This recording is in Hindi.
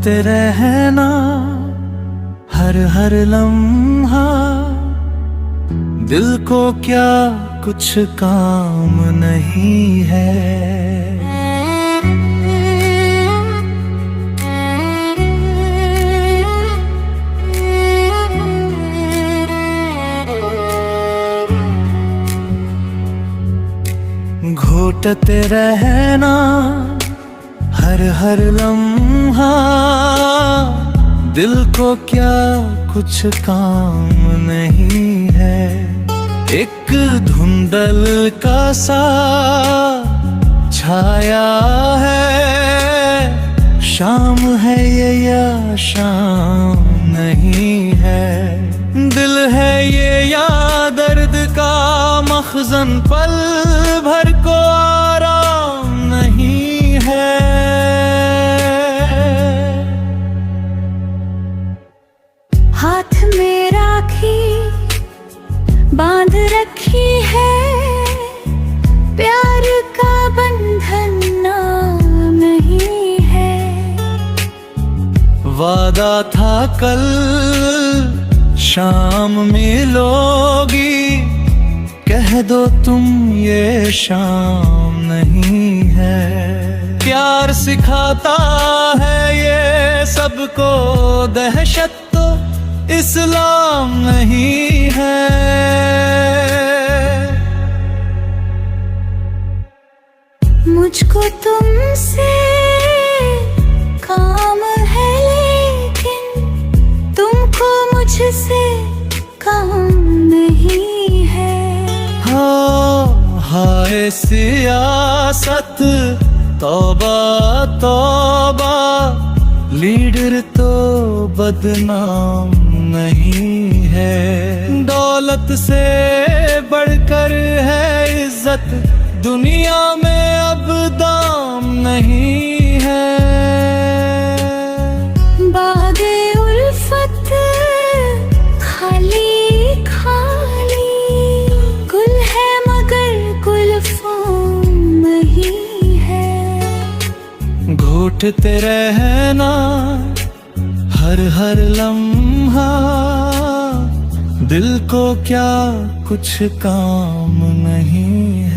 घोटते रहना हर हर लम्हा, दिल को क्या कुछ काम नहीं है। घोटते रहना हर हर लम्हा, दिल को क्या कुछ काम नहीं है। एक धुंधल का सा छाया है, शाम है ये या शाम नहीं है। दिल है ये या दर्द का मखज़न, पल भर को आराम नहीं है। हाथ में राखी बांध रखी है, प्यार का बंधन नाम नहीं है। वादा था कल शाम मिलोगी, कह दो तुम ये शाम नहीं है। प्यार सिखाता है ये सबको, दहशत तो इस्लाम नहीं है। मुझको तुमसे काम है, लेकिन तुमको मुझसे काम नहीं है। हाय सियासत तौबा तौबा, लीडर तो बदनाम नहीं है। दौलत से बढ़कर है इज्जत, दुनिया में अब दाम नहीं है। बागे उल्फत खाली खाली, गुल है मगर गुल फूल नहीं है। घोटते रहना हर हर लम्हा, दिल को क्या कुछ काम नहीं है।